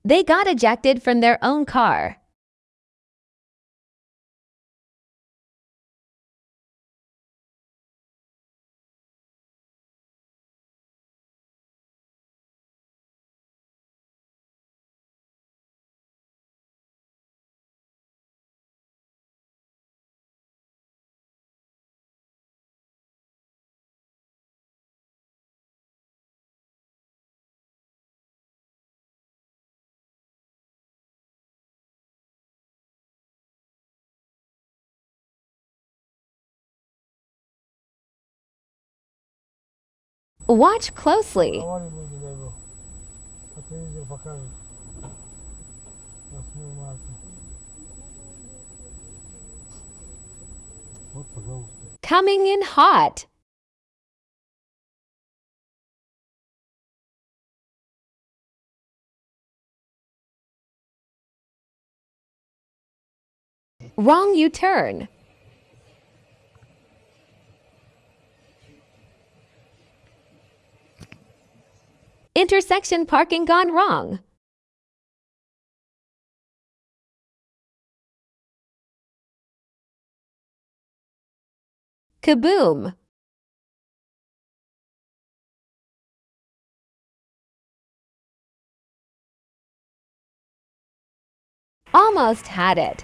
They got ejected from their own car. Watch closely. Coming in hot. Wrong U-turn. Intersection parking gone wrong. Kaboom! Almost had it.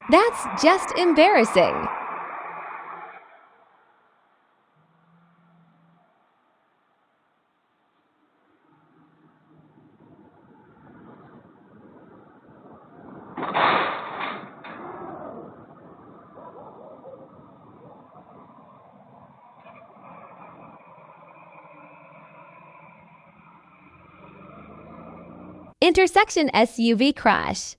That's just embarrassing. Intersection SUV crash.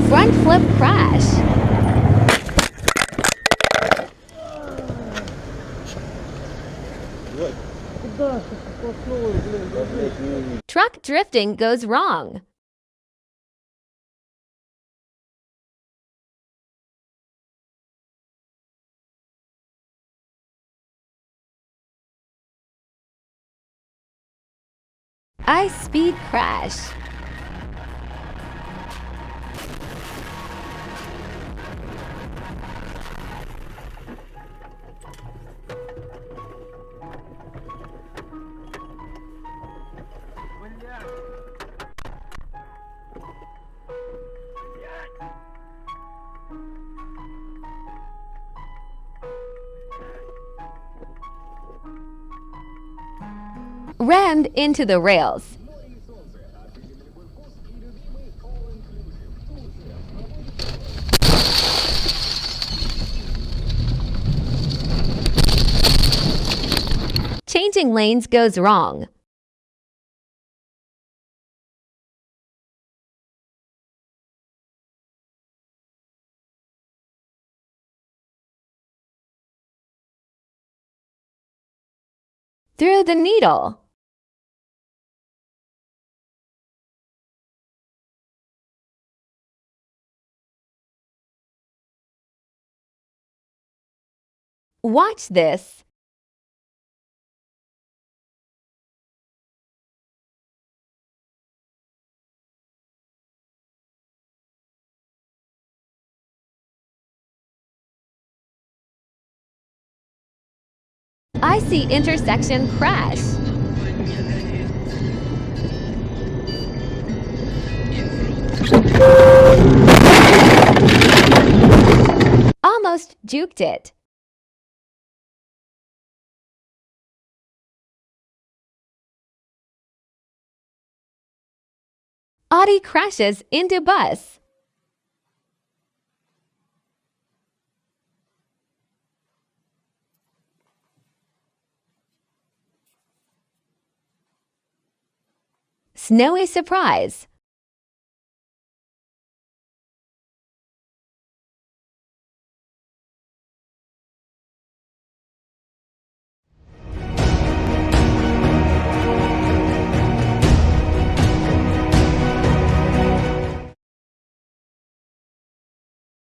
Front flip crash. Truck drifting goes wrong. Ice speed crash. Rammed into the rails. Changing lanes goes wrong. Through the needle. Watch this. I see intersection crash. Almost juked it. Audi crashes into bus. Snowy surprise.